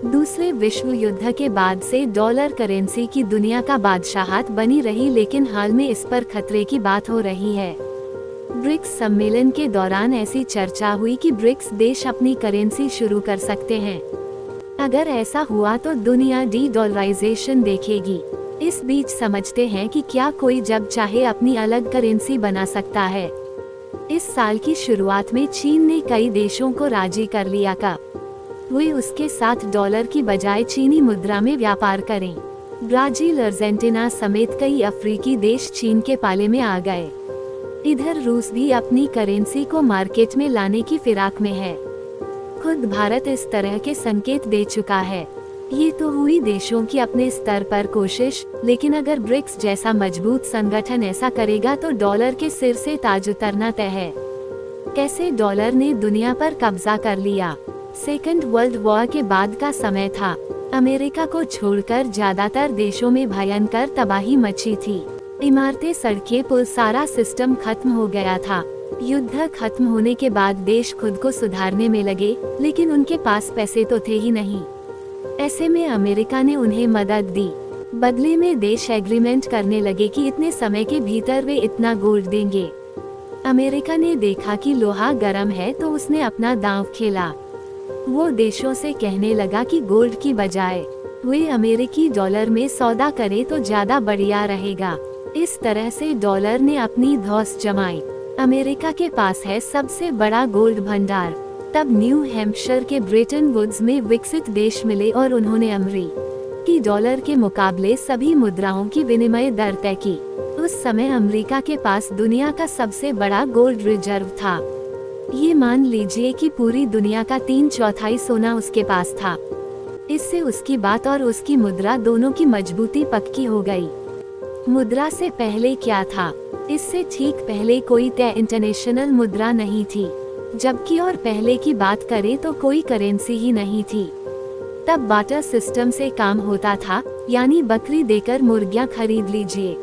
दूसरे विश्व युद्ध के बाद से डॉलर करेंसी की दुनिया का बादशाहत बनी रही, लेकिन हाल में इस पर खतरे की बात हो रही है। ब्रिक्स सम्मेलन के दौरान ऐसी चर्चा हुई कि ब्रिक्स देश अपनी करेंसी शुरू कर सकते हैं। अगर ऐसा हुआ तो दुनिया डी-डॉलराइजेशन देखेगी। इस बीच समझते हैं कि क्या कोई जब चाहे अपनी अलग करेंसी बना सकता है। इस साल की शुरुआत में चीन ने कई देशों को राजी कर लिया कि वे उसके साथ डॉलर की बजाय चीनी मुद्रा में व्यापार करें। ब्राजील, अर्जेंटीना समेत कई अफ्रीकी देश चीन के पाले में आ गए। इधर रूस भी अपनी करेंसी को मार्केट में लाने की फिराक में है। खुद भारत इस तरह के संकेत दे चुका है। ये तो हुई देशों की अपने स्तर पर कोशिश, लेकिन अगर ब्रिक्स जैसा मजबूत संगठन ऐसा करेगा तो डॉलर के सिर से ताज उतरना तय है। कैसे डॉलर ने दुनिया पर कब्जा कर लिया। सेकेंड वर्ल्ड वॉर के बाद का समय था। अमेरिका को छोड़कर ज्यादातर देशों में भयंकर तबाही मची थी। इमारतें, सड़कें, पुल, सारा सिस्टम खत्म हो गया था। युद्ध खत्म होने के बाद देश खुद को सुधारने में लगे, लेकिन उनके पास पैसे तो थे ही नहीं। ऐसे में अमेरिका ने उन्हें मदद दी। बदले में देश एग्रीमेंट करने लगे कि इतने समय के भीतर वे इतना गोल्ड देंगे। अमेरिका ने देखा कि लोहा गर्म है तो उसने अपना दांव खेला। वो देशों से कहने लगा कि गोल्ड की बजाय वे अमेरिकी डॉलर में सौदा करें तो ज्यादा बढ़िया रहेगा। इस तरह से डॉलर ने अपनी धौंस जमाई। अमेरिका के पास है सबसे बड़ा गोल्ड भंडार। तब न्यू हैम्पशायर के ब्रेटन वुड्स में विकसित देश मिले और उन्होंने अमेरिकी डॉलर के मुकाबले सभी मुद्राओं की विनिमय दर तय की। उस समय अमेरिका के पास दुनिया का सबसे बड़ा गोल्ड रिजर्व था। ये मान लीजिए कि पूरी दुनिया का 3/4 सोना उसके पास था। इससे उसकी बात और उसकी मुद्रा दोनों की मजबूती पक्की हो गई। मुद्रा से पहले क्या था? इससे ठीक पहले कोई तय इंटरनेशनल मुद्रा नहीं थी, जबकि और पहले की बात करें तो कोई करेंसी ही नहीं थी। तब बाटर सिस्टम से काम होता था, यानी बकरी देकर मुर्गियां खरीद लीजिए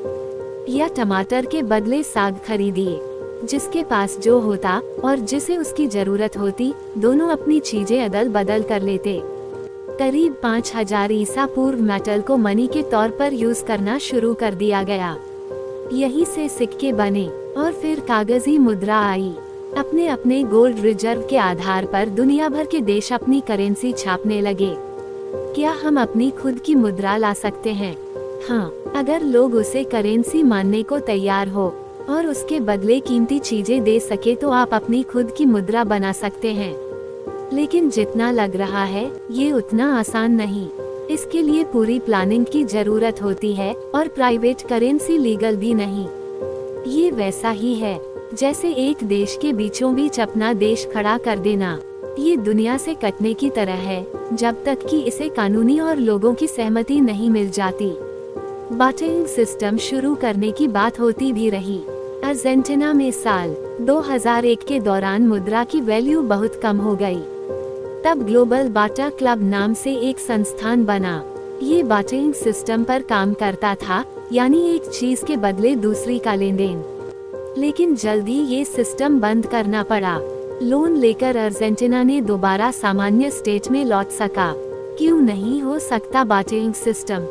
या टमाटर के बदले साग खरीदिए। जिसके पास जो होता और जिसे उसकी जरूरत होती, दोनों अपनी चीजें अदल बदल कर लेते। करीब 5000 ईसा पूर्व मेटल को मनी के तौर पर यूज करना शुरू कर दिया गया। यहीं से सिक्के बने और फिर कागजी मुद्रा आई। अपने अपने गोल्ड रिजर्व के आधार पर दुनिया भर के देश अपनी करेंसी छापने लगे। क्या हम अपनी खुद की मुद्रा ला सकते हैं? हाँ, अगर लोग उसे करेंसी मानने को तैयार हो और उसके बदले कीमती चीजें दे सके तो आप अपनी खुद की मुद्रा बना सकते हैं। लेकिन जितना लग रहा है, ये उतना आसान नहीं। इसके लिए पूरी प्लानिंग की जरूरत होती है और प्राइवेट करेंसी लीगल भी नहीं। ये वैसा ही है जैसे एक देश के बीचों बीच अपना देश खड़ा कर देना। ये दुनिया से कटने की तरह है, जब तक कि इसे कानूनी और लोगों की सहमति नहीं मिल जाती। बार्टरिंग सिस्टम शुरू करने की बात होती भी रही। अर्जेंटीना में साल 2001 के दौरान मुद्रा की वैल्यू बहुत कम हो गई। तब ग्लोबल बार्टर क्लब नाम से एक संस्थान बना। ये बार्टरिंग सिस्टम पर काम करता था, यानी एक चीज के बदले दूसरी का लेन देन। लेकिन जल्द ही ये सिस्टम बंद करना पड़ा। लोन लेकर अर्जेंटीना ने दोबारा सामान्य स्टेट में लौट सका। क्यों नहीं हो सकता बार्टरिंग सिस्टम?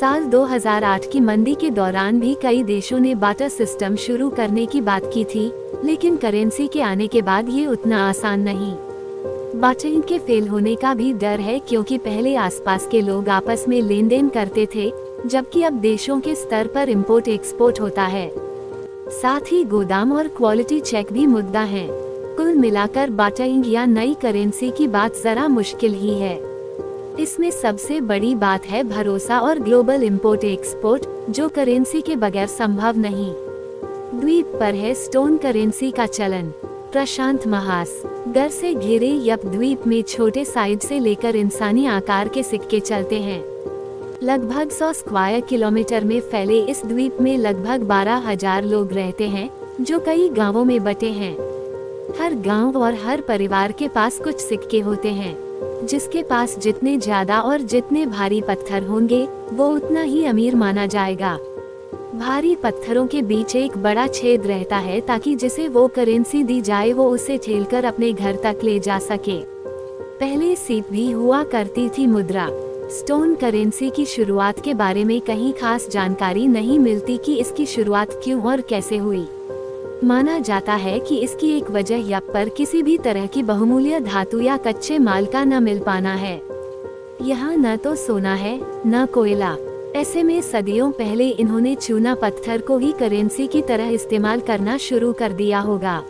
साल 2008 की मंदी के दौरान भी कई देशों ने बार्टर सिस्टम शुरू करने की बात की थी, लेकिन करेंसी के आने के बाद ये उतना आसान नहीं। बार्टरिंग के फेल होने का भी डर है, क्योंकि पहले आसपास के लोग आपस में लेन देन करते थे, जबकि अब देशों के स्तर पर इंपोर्ट एक्सपोर्ट होता है। साथ ही गोदाम और क्वालिटी चेक भी मुद्दा है। कुल मिलाकर बार्टरिंग या नई करेंसी की बात जरा मुश्किल ही है। इसमें सबसे बड़ी बात है भरोसा और ग्लोबल इंपोर्ट एक्सपोर्ट, जो करेंसी के बगैर संभव नहीं। द्वीप पर है स्टोन करेंसी का चलन। प्रशांत महासागर से घिरे यप द्वीप में छोटे साइज से लेकर इंसानी आकार के सिक्के चलते हैं। लगभग 100 स्क्वायर किलोमीटर में फैले इस द्वीप में लगभग 12,000 लोग रहते हैं, जो कई गांवों में बटे हैं। हर गांव और हर परिवार के पास कुछ सिक्के होते हैं। जिसके पास जितने ज्यादा और जितने भारी पत्थर होंगे, वो उतना ही अमीर माना जाएगा। भारी पत्थरों के बीच एक बड़ा छेद रहता है, ताकि जिसे वो करेंसी दी जाए वो उसे ठेलकर अपने घर तक ले जा सके। पहले सीप भी हुआ करती थी मुद्रा। स्टोन करेंसी की शुरुआत के बारे में कहीं खास जानकारी नहीं मिलती कि इसकी शुरुआत क्यों और कैसे हुई। माना जाता है कि इसकी एक वजह यहाँ पर किसी भी तरह की बहुमूल्य धातु या कच्चे माल का न मिल पाना है। यहाँ न तो सोना है न कोयला। ऐसे में सदियों पहले इन्होंने चूना पत्थर को ही करेंसी की तरह इस्तेमाल करना शुरू कर दिया होगा।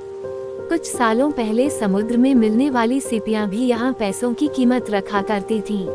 कुछ सालों पहले समुद्र में मिलने वाली सीपियां भी यहाँ पैसों की कीमत रखा करती थीं।